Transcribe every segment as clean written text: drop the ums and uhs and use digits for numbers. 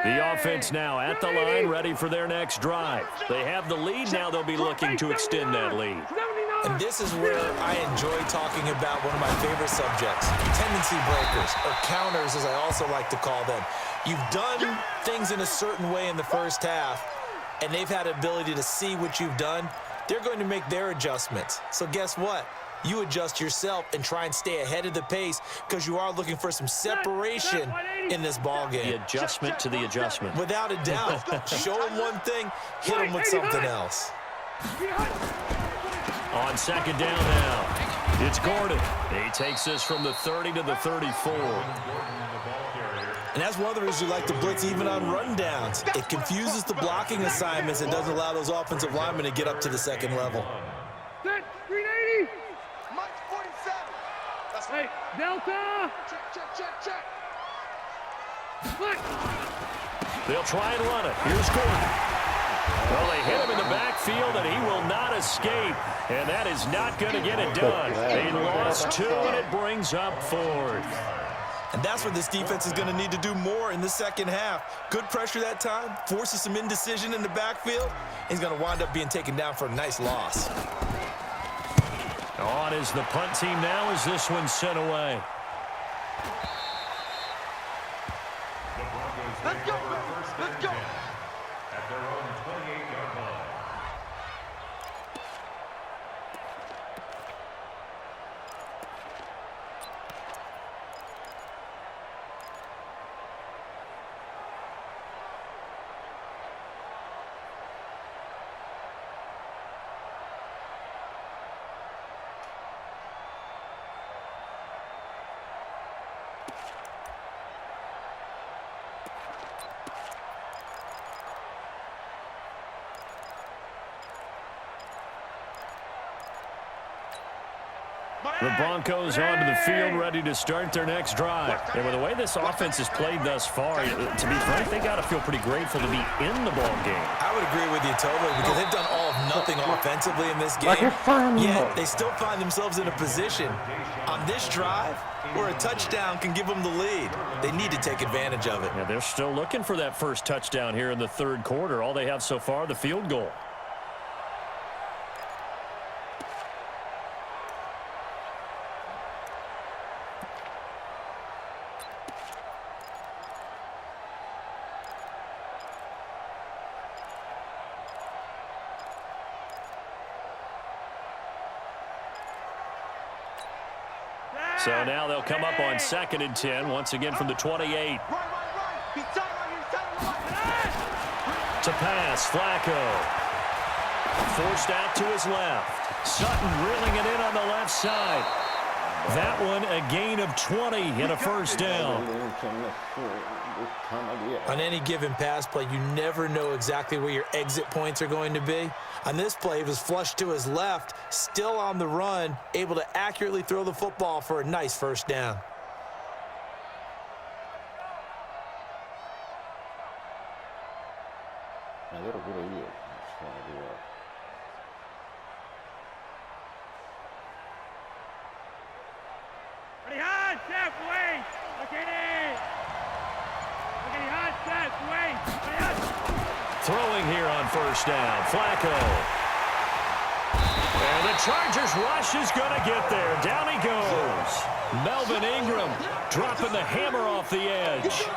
The offense now at the line, ready for their next drive. They have the lead now. They'll be looking to extend that lead. And this is where I enjoy talking about one of my favorite subjects, tendency breakers, or counters as I also like to call them. You've done things in a certain way in the first half, and they've had the ability to see what you've done. They're going to make their adjustments. So guess what? You adjust yourself and try and stay ahead of the pace because you are looking for some separation in this ball game. The adjustment to the adjustment. Without a doubt. Show them one thing, hit them with something else. On second down now, it's Gordon. He takes this from the 30 to the 34. And that's one of the reasons we like to blitz even on rundowns. It confuses the blocking assignments and doesn't allow those offensive linemen to get up to the second level. Set, 380. Mike 47. That's right. Delta. Check. Look. They'll try and run it. Here's Gordon. Well, they hit him in the backfield, and he will not escape. And that is not going to get it done. They lost 2, and it brings up 4th. And that's what this defense is going to need to do more in the second half. Good pressure that time, forces some indecision in the backfield. He's going to wind up being taken down for a nice loss. On is the punt team now as this one's sent away. Let's go. At their own 28-yard line. The Broncos onto the field, ready to start their next drive. And with the way this offense has played thus far, to be frank, they got to feel pretty grateful to be in the ball game. I would agree with you totally because they've done all of nothing offensively in this game. Yet they still find themselves in a position on this drive where a touchdown can give them the lead. They need to take advantage of it. Yeah, they're still looking for that first touchdown here in the third quarter. All they have so far, the field goal. So now they'll come up on 2nd and 10, once again from the 28. To pass, Flacco. Forced out to his left. Sutton reeling it in on the left side. That one a gain of 20 and a first down. On any given pass play, you never know exactly where your exit points are going to be. On this play, he was flushed to his left, still on the run, able to accurately throw the football for a nice first down. Throwing here on first down, Flacco. And the Chargers rush is going to get there. Down he goes. Melvin Ingram dropping the hammer off the edge.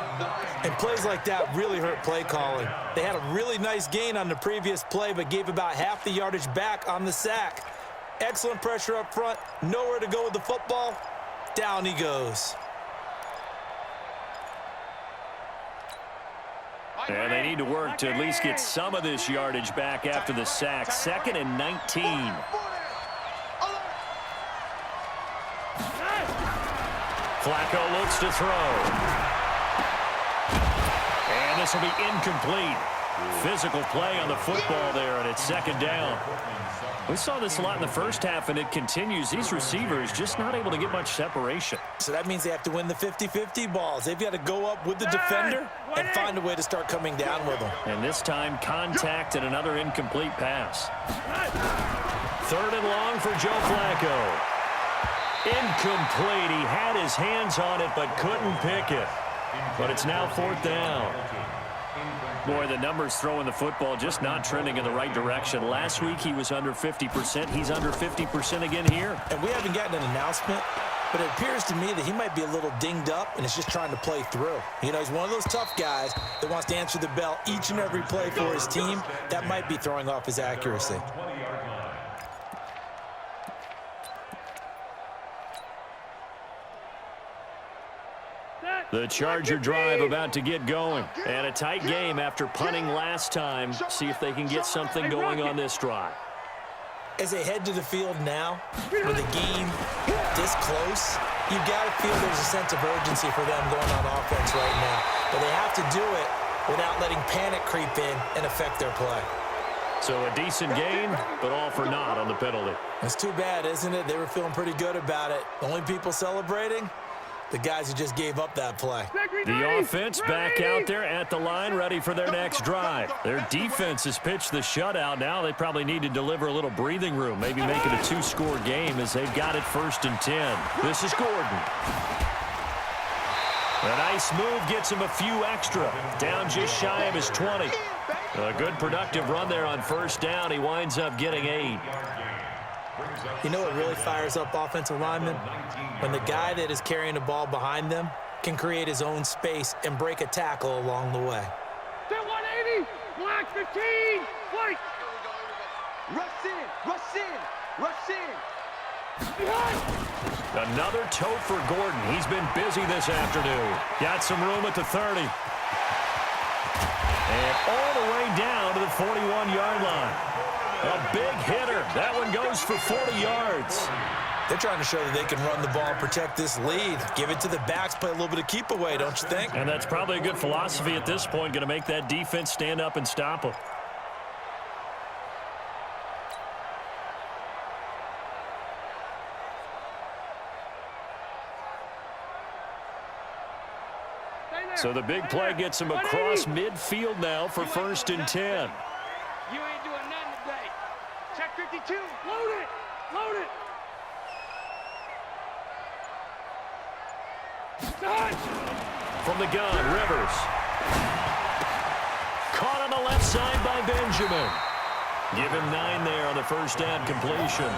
And plays like that really hurt play calling. They had a really nice gain on the previous play, but gave about half the yardage back on the sack. Excellent pressure up front. Nowhere to go with the football. Down he goes. And they need to work to at least get some of this yardage back after the sack. 2nd and 19. Flacco looks to throw. And this will be incomplete. Physical play on the football there, and it's 2nd down. We saw this a lot in the first half, and it continues. These receivers just not able to get much separation. So that means they have to win the 50-50 balls. They've got to go up with the defender and find a way to start coming down with them. And this time, contact and another incomplete pass. 3rd and long for Joe Flacco. Incomplete. He had his hands on it, but couldn't pick it. But it's now 4th down. Boy, the numbers throwing the football just not trending in the right direction. Last week he was under 50%. He's under 50% again here. And we haven't gotten an announcement, but it appears to me that he might be a little dinged up and is just trying to play through. You know, he's one of those tough guys that wants to answer the bell each and every play for his team. That might be throwing off his accuracy. The Charger drive about to get going. And a tight game after punting last time. See if they can get something going on this drive. As they head to the field now, with the game this close, you've got to feel there's a sense of urgency for them going on offense right now. But they have to do it without letting panic creep in and affect their play. So a decent game, but all for naught on the penalty. It's too bad, isn't it? They were feeling pretty good about it. The only people celebrating, the guys who just gave up that play. The offense back out there at the line, ready for their next drive. Their defense has pitched the shutout. Now they probably need to deliver a little breathing room, maybe make it a two-score game as they've got it 1st and 10. This is Gordon. A nice move gets him a few extra. Down just shy of his 20. A good productive run there on 1st down. He winds up getting 8. You know what really fires up offensive linemen? When the guy that is carrying the ball behind them can create his own space and break a tackle along the way. 180, black 15, white. Rush in, rush in, rush in. Behind. Another tote for Gordon. He's been busy this afternoon. Got some room at the 30. And all the way down to the 41-yard line. A big hitter. That one goes for 40 yards. They're trying to show that they can run the ball and protect this lead. Give it to the backs, play a little bit of keep away, don't you think? And that's probably a good philosophy at this point, going to make that defense stand up and stop them. So the big play gets him across midfield now for 1st and 10. You ain't doing nothing today. Check 52. Load it. Load it. From the gun, Rivers. Caught on the left side by Benjamin. Give him 9 there on the 1st down completion.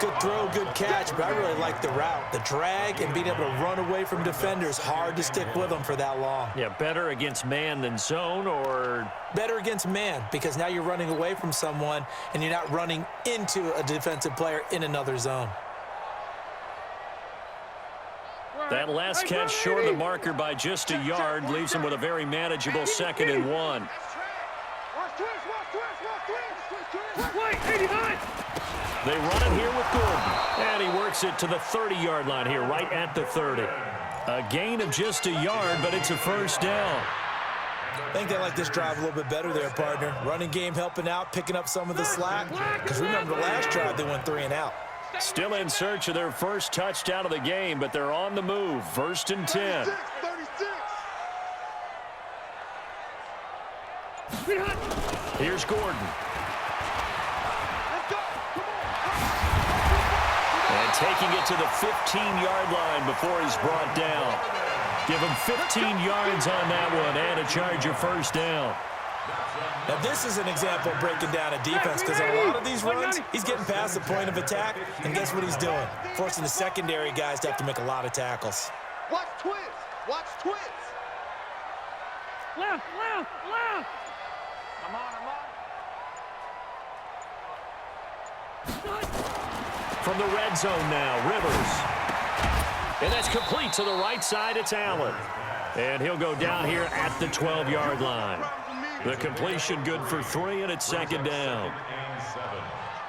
Good throw, good catch, but I really like the route. The drag and being able to run away from defenders, hard to stick with them for that long. Yeah, better against man than zone, or? Better against man, because now you're running away from someone and you're not running into a defensive player in another zone. That last catch short of the marker by just a yard leaves him with a very manageable 2nd and 1. They run it here with Gordon. And he works it to the 30-yard line here, right at the 30. A gain of just a yard, but it's a 1st down. I think they like this drive a little bit better there, partner. Running game helping out, picking up some of the slack. Because remember the last drive, they went 3 and out. Still in search of their first touchdown of the game, but they're on the move. 1st and 10. 36. Here's Gordon. And taking it to the 15-yard line before he's brought down. Give him 15 yards on that one and a Charger 1st down. Now this is an example of breaking down a defense, because on a lot of these runs, he's getting past the point of attack, and guess what he's doing? Forcing the secondary guys to have to make a lot of tackles. Watch twins. Watch twins. Left, left, left. I'm on. From the red zone now, Rivers. And that's complete to the right side. It's Allen. And he'll go down here at the 12-yard line. The completion good for 3, and it's 2nd down.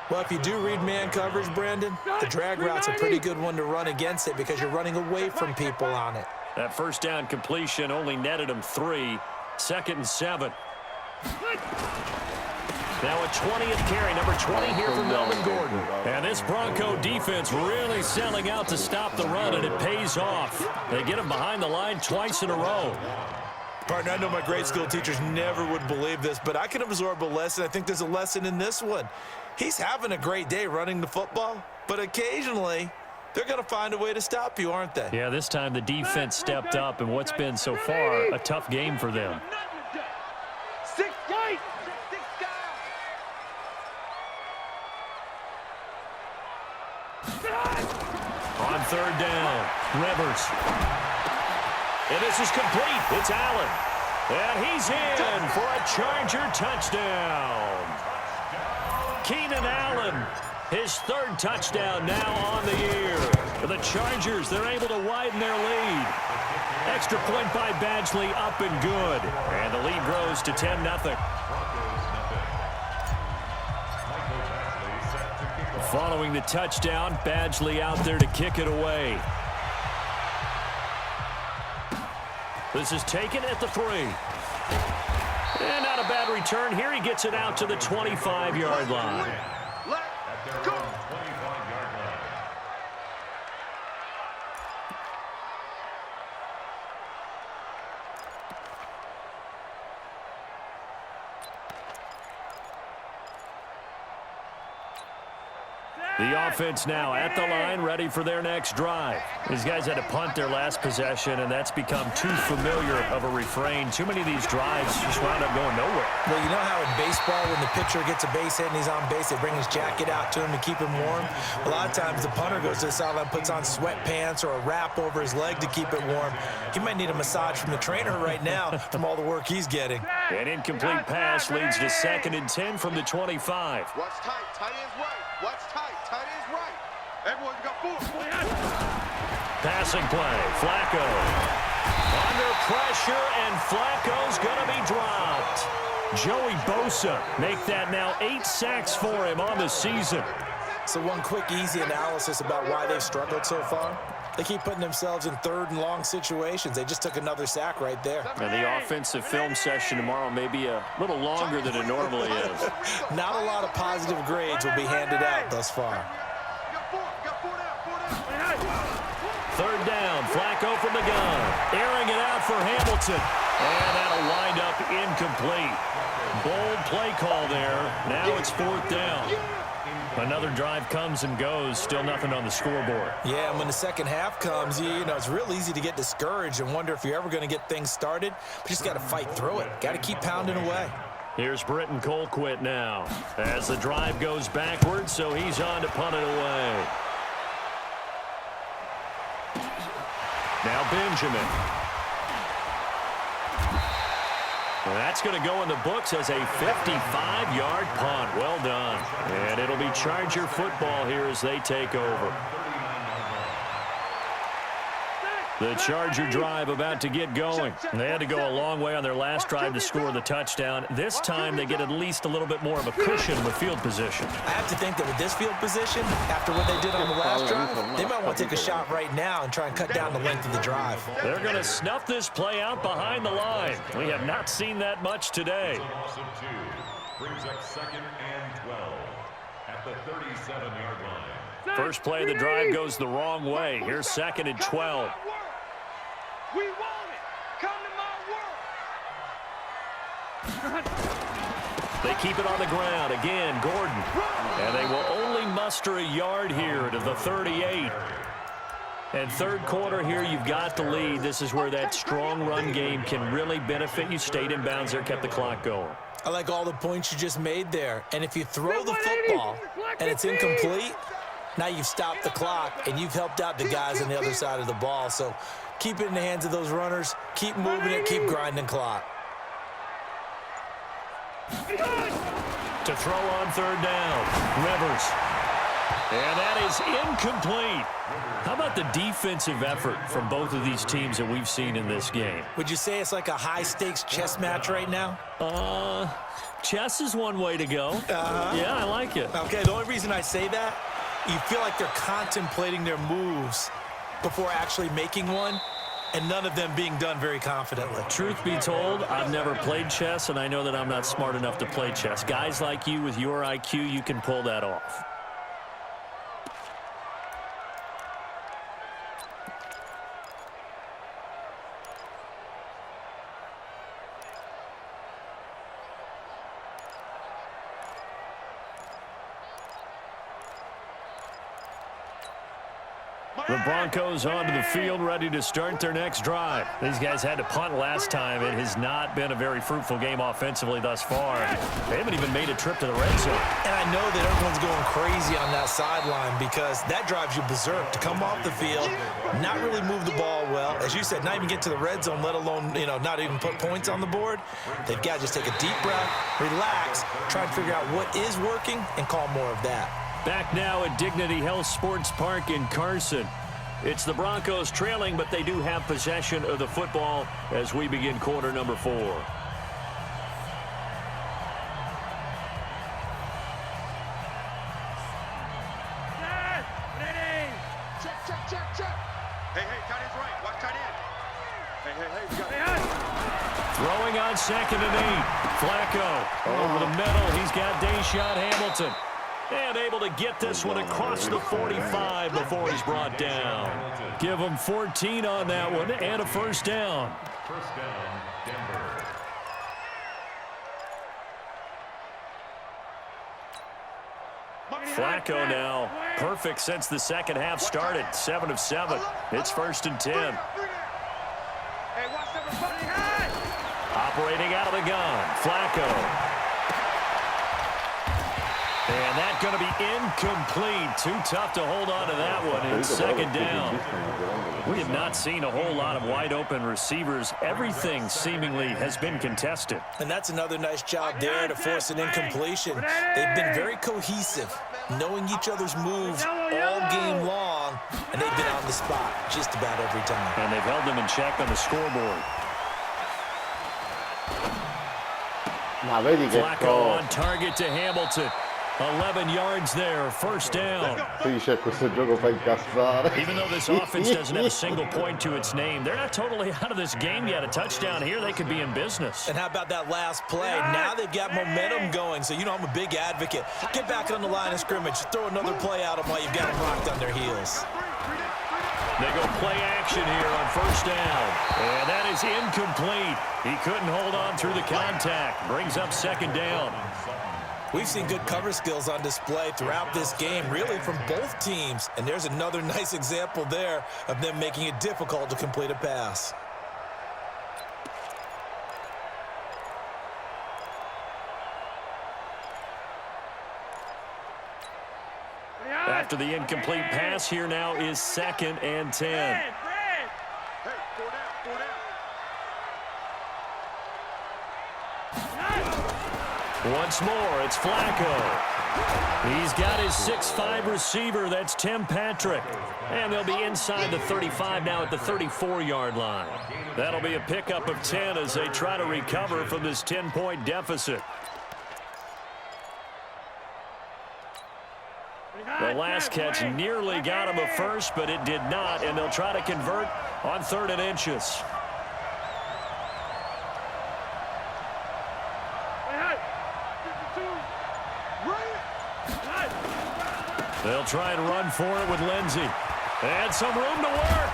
Well, if you do read man coverage, Brandon, the drag route's a pretty good one to run against it because you're running away from people on it. That 1st down completion only netted him 3. 2nd and 7. Now a 20th carry, number 20 here for Melvin Gordon. And this Bronco defense really selling out to stop the run, and it pays off. They get him behind the line twice in a row. Partner, I know my grade school teachers never would believe this, but I can absorb a lesson. I think there's a lesson in this one. He's having a great day running the football, but occasionally They're going to find a way to stop you, aren't they? Yeah, this time the defense stepped up in what's been so far a tough game for them. 6 guys. 6 guys. On third down, Rivers. And this is complete. It's Allen. And he's in for a Charger touchdown. Keenan Allen, his 3rd touchdown now on the year. For the Chargers, they're able to widen their lead. Extra point by Badgley, up and good. And the lead grows to 10-0. Following the touchdown, Badgley out there to kick it away. This is taken at the 3. And not a bad return here. He gets it out to the 25-yard line. Let's go. The offense now at the line, ready for their next drive. These guys had to punt their last possession, and that's become too familiar of a refrain. Too many of these drives just wound up going nowhere. Well, you know how in baseball, when the pitcher gets a base hit and he's on base, they bring his jacket out to him to keep him warm? A lot of times the punter goes to the sideline, puts on sweatpants or a wrap over his leg to keep it warm. He might need a massage from the trainer right now from all the work he's getting. An incomplete pass leads to 2nd and 10 from the 25. Watch tight. Tight ends right. Watch tight. Tight ends right. Everyone's got 4. Passing play, Flacco. Under pressure, and Flacco's going to be dropped. Joey Bosa make that now 8 sacks for him on the season. So one quick, easy analysis about why they've struggled so far. They keep putting themselves in 3rd and long situations. They just took another sack right there. And the offensive film session tomorrow may be a little longer than it normally is. Not a lot of positive grades will be handed out thus far. Got 4 down. 3rd down, Flacco from the gun. Airing it out for Hamilton. And that'll wind up incomplete. Bold play call there. Now it's 4th down. Another drive comes and goes. Still nothing on the scoreboard. Yeah, and when the second half comes, you know, it's real easy to get discouraged and wonder if you're ever going to get things started. But you just got to fight through it. Got to keep pounding away. Here's Britton Colquitt now as the drive goes backwards, so he's on to punt it away. Now Benjamin. Well, that's going to go in the books as a 55-yard punt. Well done. And it'll be Charger football here as they take over. The Charger drive about to get going. They had to go a long way on their last drive to score the touchdown. This time they get at least a little bit more of a cushion with field position. I have to think that with this field position, after what they did on the last drive, they might want to take a shot right now and try and cut down the length of the drive. They're going to snuff this play out behind the line. We have not seen that much today. Loss of 2 brings up 2nd and 12 at the 37-yard line. First play of the drive goes the wrong way. Here's 2nd and 12. We want it. Come to my world. They keep it on the ground. Again, Gordon. And they will only muster a yard here to the 38. And 3rd quarter here, you've got the lead. This is where that strong run game can really benefit you. Stayed in bounds there, kept the clock going. I like all the points you just made there. And if you throw the football and it's incomplete, now you've stopped the clock and you've helped out the guys on the other side of the ball. So keep it in the hands of those runners. Keep moving it. Keep grinding clock. To throw on 3rd down, Rivers. And that is incomplete. How about the defensive effort from both of these teams that we've seen in this game? Would you say it's like a high-stakes chess match right now? Chess is one way to go. Yeah, I like it. Okay, the only reason I say that, you feel like they're contemplating their moves before actually making one, and none of them being done very confidently. Truth be told, I've never played chess, and I know that I'm not smart enough to play chess. Guys like you with your IQ, you can pull that off. The Broncos onto the field, ready to start their next drive. These guys had to punt last time. It has not been a very fruitful game offensively thus far. They haven't even made a trip to the red zone. And I know that everyone's going crazy on that sideline because that drives you berserk to come off the field, not really move the ball well. As you said, not even get to the red zone, let alone, not even put points on the board. They've got to just take a deep breath, relax, try to figure out what is working, and call more of that. Back now at Dignity Health Sports Park in Carson. It's the Broncos trailing, but they do have possession of the football as we begin quarter number 4. Check. Hey, tight end's right. Watch tight end. Hey, we got it. Throwing on 2nd and 8. Flacco over the middle. He's got Deshaun Hamilton. And able to get this one across the 45 before he's brought down. Give him 14 on that one and a first down. First down, Denver. Flacco now, perfect since the second half started. 7 of 7. It's 1st and 10. Hey, watch everybody. Operating out of the gun, Flacco. And that's going to be incomplete. Too tough to hold on to that one. It's 2nd down. We have not seen a whole lot of wide open receivers. Everything seemingly has been contested. And that's another nice job there to force an incompletion. They've been very cohesive, knowing each other's moves all game long, and they've been on the spot just about every time. And they've held them in check on the scoreboard. Flacco on target to Hamilton. 11 yards there, first down. Even though this offense doesn't have a single point to its name, they're not totally out of this game yet. A touchdown here, they could be in business. And how about that last play? Now they've got momentum going, so I'm a big advocate. Get back on the line of scrimmage. Throw another play at them while you've got them locked on their heels. They go play action here on first down. And that is incomplete. He couldn't hold on through the contact. Brings up 2nd down. We've seen good cover skills on display throughout this game, really from both teams. And there's another nice example there of them making it difficult to complete a pass. After the incomplete pass, here now is 2nd and 10. Hey, 4 down. Once more, it's Flacco. He's got his 6'5 receiver. That's Tim Patrick. And they'll be inside the 35 now at the 34-yard line. That'll be a pickup of 10 as they try to recover from this 10-point deficit. The last catch nearly got him a first, but it did not, and they'll try to convert on 3rd and inches. They'll try and run for it with Lindsey. And some room to work.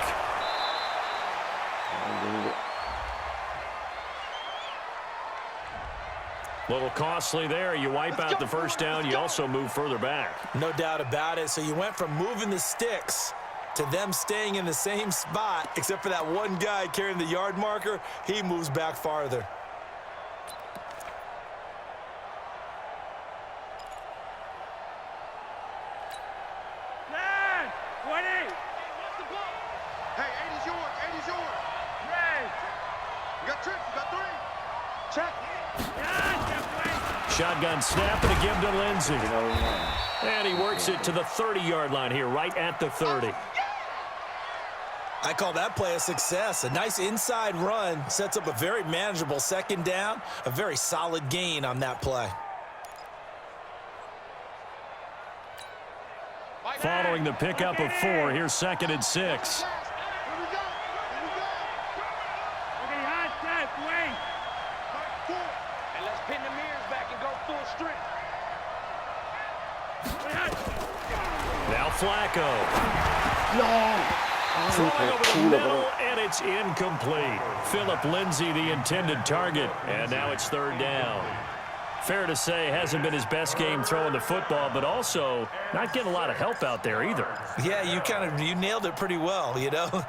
Little costly there. You wipe out the first down. You also move further back. No doubt about it. So you went from moving the sticks to them staying in the same spot, except for that one guy carrying the yard marker. He moves back farther. Shotgun snap and a give to Lindsey. And he works it to the 30-yard line here, right at the 30. I call that play a success. A nice inside run sets up a very manageable 2nd down, a very solid gain on that play. Following the pickup of 4, here's 2nd and 6. Now Flacco. Throwing over the middle, and it's incomplete. Phillip Lindsay, the intended target, and now it's 3rd down. Fair to say, hasn't been his best game throwing the football, but also not getting a lot of help out there either. Yeah, you nailed it pretty well, you know.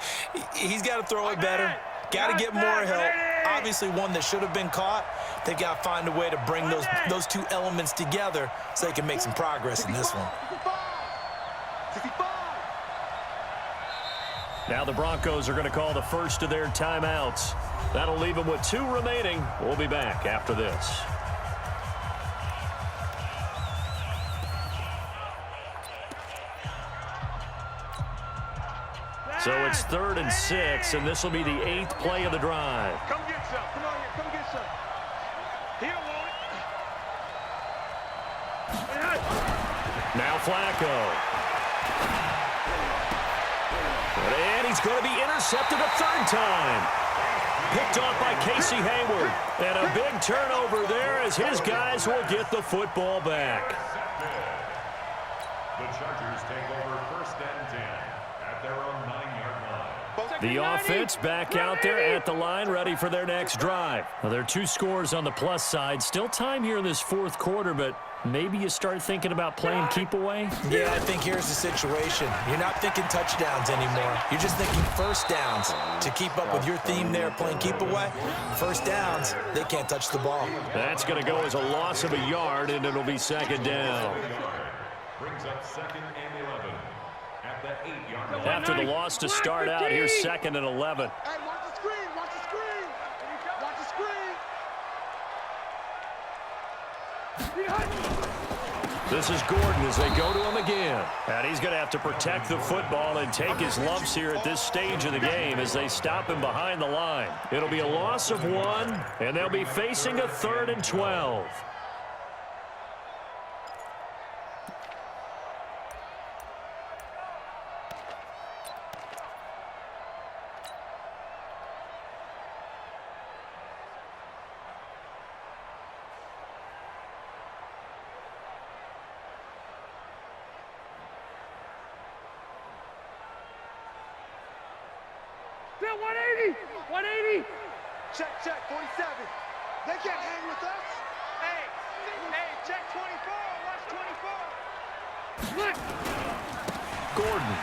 He's got to throw it better, got to get more help. Obviously one that should have been caught. They've got to find a way to bring those two elements together so they can make some progress in this one. Now the Broncos are going to call the first of their timeouts. That'll leave them with 2 remaining. We'll be back after this. So it's 3rd and 6, and this will be the 8th play of the drive. Come get some. Come on here. Come get some. He don't want it. Now Flacco. And he's going to be intercepted a 3rd time. Picked off by Casey Hayward. And a big turnover there as his guys will get the football back. The Chargers take over 1st and 10 at their own 9-yard line. The offense back out there at the line, ready for their next drive. Now, there are 2 scores on the plus side. Still time here in this 4th quarter, but maybe you start thinking about playing keep away? Yeah, I think here's the situation. You're not thinking touchdowns anymore. You're just thinking first downs. To keep up with your theme there, playing keep away, first downs, they can't touch the ball. That's going to go as a loss of a yard, and it'll be 2nd down. Brings up 2nd and 11 at the 8-yard line. After the loss to start out, here's 2nd and 11. Hey, watch the screen. Watch the screen. Watch the screen. This is Gordon as they go to him again. And he's going to have to protect the football and take his lumps here at this stage of the game as they stop him behind the line. It'll be a loss of 1, and they'll be facing a 3rd and 12. Still 180. 180. Check, 47. They can't hang with us. Hey, check 24. Watch 24. Look. Gordon.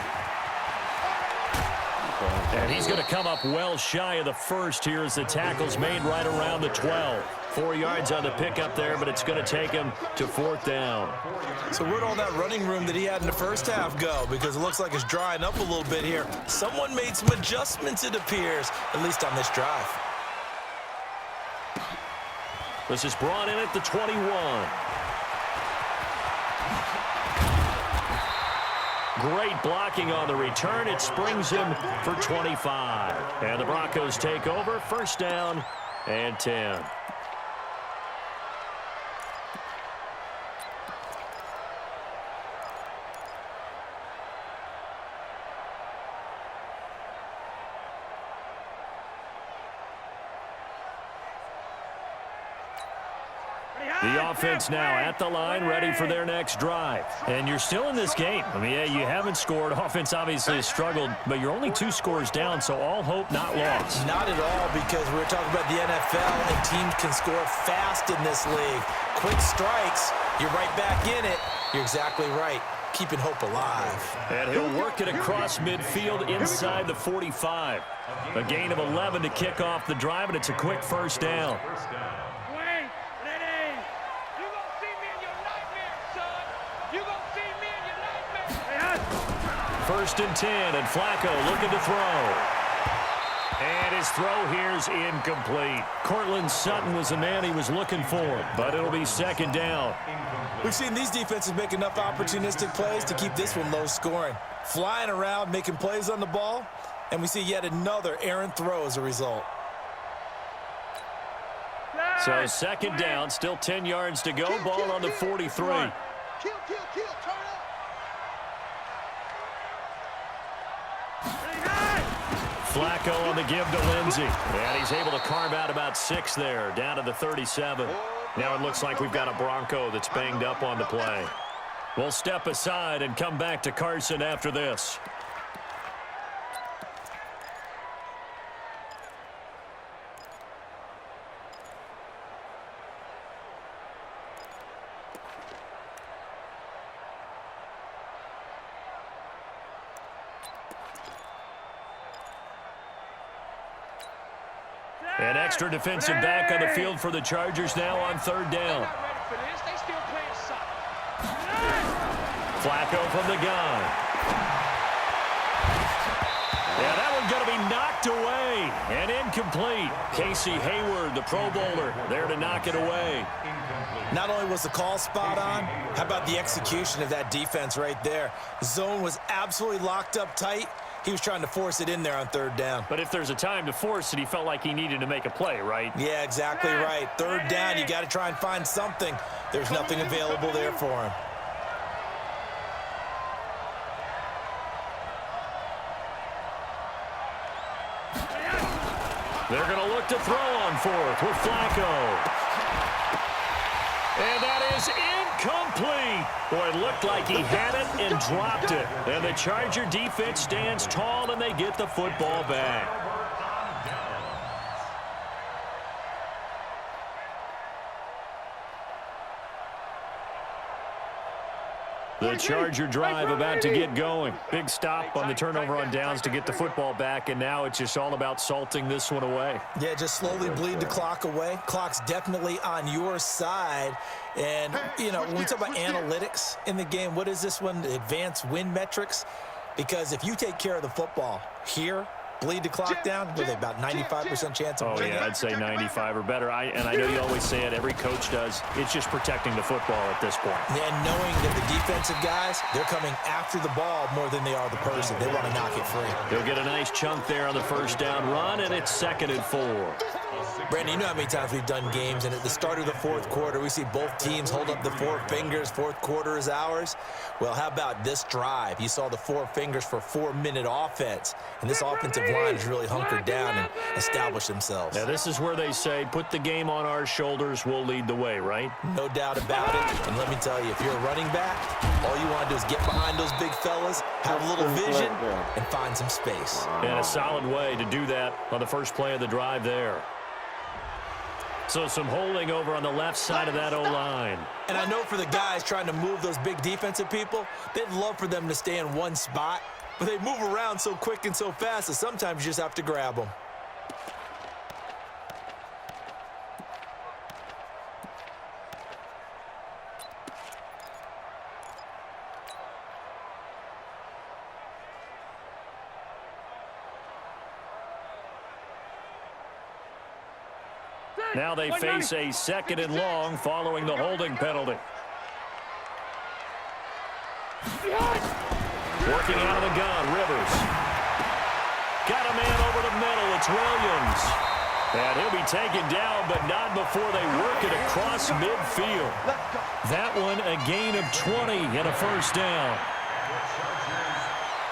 And he's going to come up well shy of the 1st here as the tackle's made right around the 12. 4 yards on the pickup there, but it's going to take him to 4th down. So where'd all that running room that he had in the first half go? Because it looks like it's drying up a little bit here. Someone made some adjustments, it appears, at least on this drive. This is brought in at the 21. Great blocking on the return. It springs him for 25. And the Broncos take over. 1st down and 10. The offense now at the line, ready for their next drive. And you're still in this game. I mean, yeah, you haven't scored. Offense obviously has struggled, but you're only 2 scores down, so all hope not lost. Not at all, because we're talking about the NFL, and teams can score fast in this league. Quick strikes, you're right back in it. You're exactly right. Keeping hope alive. And he'll work it across midfield inside the 45. A gain of 11 to kick off the drive, and it's a quick 1st down. First and 10, and Flacco looking to throw. And his throw here's incomplete. Cortland Sutton was the man he was looking for, but it'll be 2nd down. We've seen these defenses make enough opportunistic plays to keep this one low scoring. Flying around, making plays on the ball, and we see yet another errant throw as a result. So 2nd down, still 10 yards to go. Ball on the 43. Kill, turn up. Flacco on the give to Lindsey. And he's able to carve out about 6 there, down to the 37. Now it looks like we've got a Bronco that's banged up on the play. We'll step aside and come back to Carson after this. An extra defensive back on the field for the Chargers now on third down. They're not ready for this. They still playing suck. Flacco from the gun. Yeah, that one's going to be knocked away and incomplete. Casey Hayward, the Pro Bowler, there to knock it away. Not only was the call spot on, how about the execution of that defense right there? Zone was absolutely locked up tight. He was trying to force it in there on third down. But if there's a time to force it, he felt like he needed to make a play, right? Yeah, exactly right. Third down, you got to try and find something. There's nothing available there for him. They're going to look to throw on fourth with Flacco. And that is incomplete. Boy, it looked like he had it and dropped it. And the Charger defense stands tall, and they get the football back. The Charger drive about to get going. Big stop on the turnover on downs to get the football back, and now it's just all about salting this one away. Yeah, just slowly bleed the clock away. Clock's definitely on your side. And, you know, when we talk about analytics in the game, what is this one? Advanced win metrics? Because if you take care of the football here, bleed the clock down, with about 95% chance of winning. Oh, yeah, I'd say 95 or better. And I know you always say it, every coach does. It's just protecting the football at this point. And knowing that the defensive guys, they're coming after the ball more than they are the person. They want to knock it free. They'll get a nice chunk there on the first down run, and it's 2nd and 4. Brandon, you know how many times we've done games, and at the start of the fourth quarter, we see both teams hold up the 4 fingers, fourth quarter is ours. Well, how about this drive? You saw the 4 fingers for 4-minute offense, and this offensive line has really hunkered down and established themselves. Now, this is where they say, put the game on our shoulders, we'll lead the way, right? No doubt about it, and let me tell you, if you're a running back, all you want to do is get behind those big fellas, have a little vision, and find some space. And a solid way to do that on the first play of the drive there. So some holding over on the left side of that O-line. And I know for the guys trying to move those big defensive people, they'd love for them to stay in one spot, but they move around so quick and so fast that sometimes you just have to grab them. Now they face a 2nd and long following the holding penalty. Working out of the gun, Rivers. Got a man over the middle, it's Williams. And he'll be taken down, but not before they work it across midfield. That one a gain of 20 and a first down.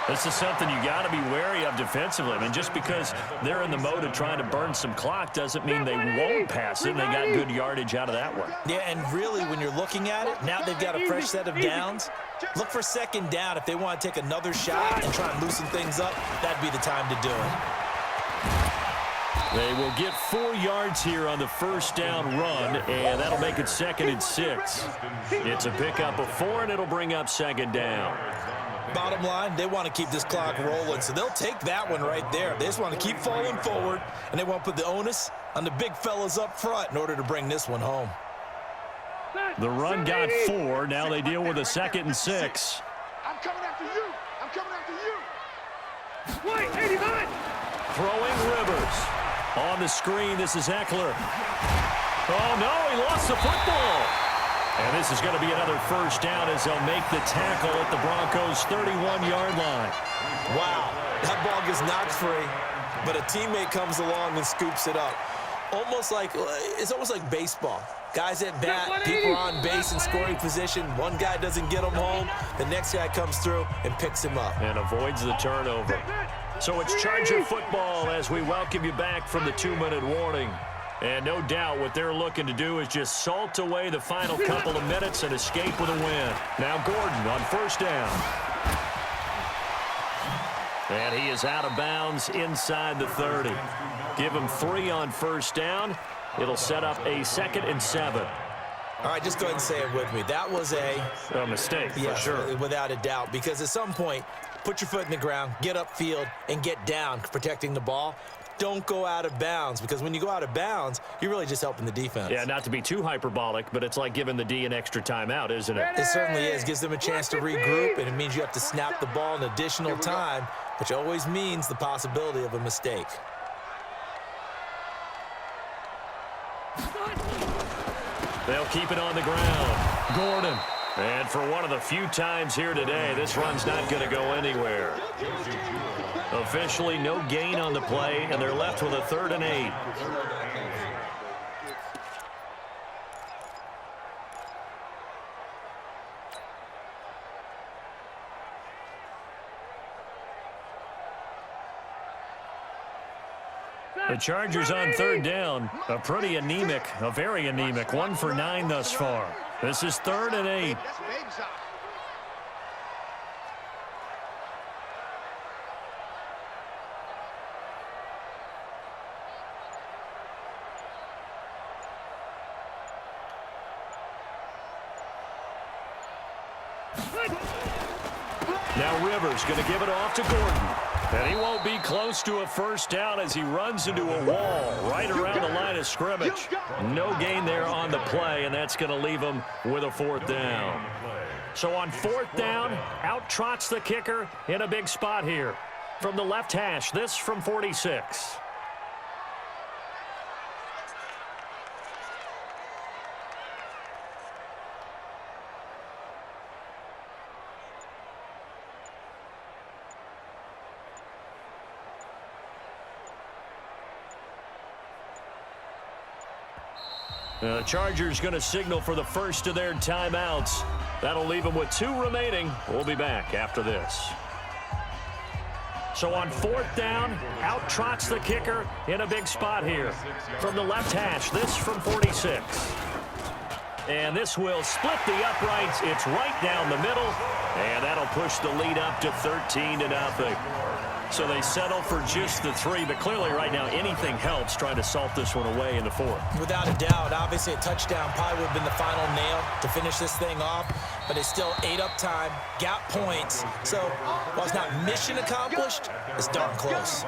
This is something you got to be wary of defensively. I mean, just because they're in the mode of trying to burn some clock doesn't mean they won't pass it. And they got good yardage out of that one. Yeah, and really, when you're looking at it, now they've got a fresh set of downs. Look for 2nd down. If they want to take another shot and try and loosen things up, that'd be the time to do it. They will get 4 yards here on the first down run, and that'll make it 2nd and 6. It's a pickup of 4, and it'll bring up 2nd down. Bottom line, they want to keep this clock rolling, so they'll take that one right there. They just want to keep falling forward, and they want to put the onus on the big fellas up front in order to bring this one home. The run got 4. Now they deal with a 2nd and 6. I'm coming after you. I'm coming after you. Wait, 89. Throwing Rivers. On the screen, this is Eckler. Oh, no, he lost the football. And this is going to be another first down as they'll make the tackle at the Broncos' 31-yard line. Wow, that ball gets knocked free, but a teammate comes along and scoops it up. It's almost like baseball. Guys at bat, people are on base in scoring position. One guy doesn't get him home. The next guy comes through and picks him up. And avoids the turnover. So it's Charger football as we welcome you back from the 2-minute warning. And no doubt what they're looking to do is just salt away the final couple of minutes and escape with a win. Now Gordon on first down. And he is out of bounds inside the 30. Give him 3 on first down. It'll set up a 2nd and 7. All right, just go ahead and say it with me. That was a mistake, for sure. Without a doubt, because at some point, put your foot in the ground, get upfield, and get down protecting the ball. don't go out of bounds, because when you go out of bounds, you're really just helping the defense. Yeah, not to be too hyperbolic, but it's like giving the D an extra timeout, isn't it? It certainly is. Gives them a chance to regroup, and it means you have to snap the ball an additional time, which always means the possibility of a mistake. They'll keep it on the ground. Gordon. And for one of the few times here today, this run's not going to go anywhere. Officially, no gain on the play, and they're left with a 3rd and 8. The Chargers on 3rd down. A pretty anemic, a very anemic 1 for 9 thus far. This is 3rd and 8. Now Rivers going to give it off to Gordon. And he won't be close to a 1st down as he runs into a wall right around the line of scrimmage. No gain there on the play, and that's going to leave him with a 4th down. So on 4th down, out trots the kicker in a big spot here. From the left hash, this from 46. The Chargers going to signal for the first of their timeouts. That'll leave them with 2 remaining. We'll be back after this. So on 4th down, out trots the kicker in a big spot here. From the left hash, this from 46. And this will split the uprights. It's right down the middle. And that'll push the lead up to 13-0. So they settle for just the 3, but clearly right now anything helps trying to salt this one away in the 4th. Without a doubt, obviously a touchdown probably would have been the final nail to finish this thing off, but it's still 8 up time, got points. So while it's not mission accomplished, it's darn close.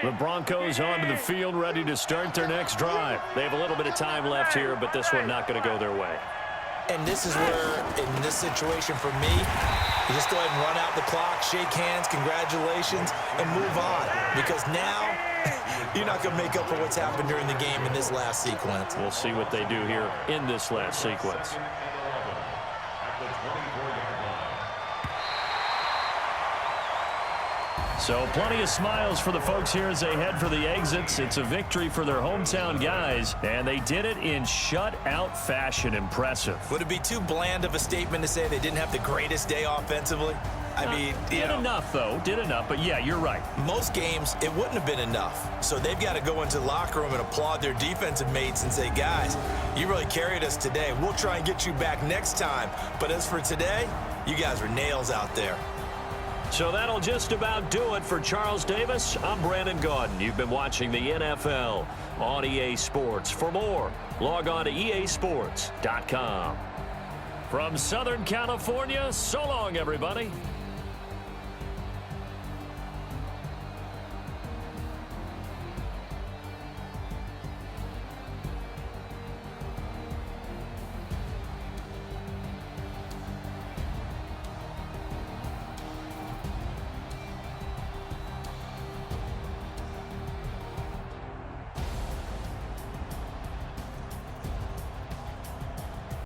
The Broncos onto the field, ready to start their next drive. They have a little bit of time left here, but this one not going to go their way. And this is where, in this situation for me, you just go ahead and run out the clock, shake hands, congratulations, and move on. Because now, you're not going to make up for what's happened during the game in this last sequence. We'll see what they do here in this last sequence. So plenty of smiles for the folks here as they head for the exits. It's a victory for their hometown guys, and they did it in shutout fashion. Impressive. Would it be too bland of a statement to say they didn't have the greatest day offensively? I mean, did enough, though. Did enough, but yeah, you're right. Most games, it wouldn't have been enough. So they've got to go into the locker room and applaud their defensive mates and say, guys, you really carried us today. We'll try and get you back next time. But as for today, you guys were nails out there. So that'll just about do it for Charles Davis. I'm Brandon Gaudin. You've been watching the NFL on EA Sports. For more, log on to easports.com. From Southern California, so long, everybody.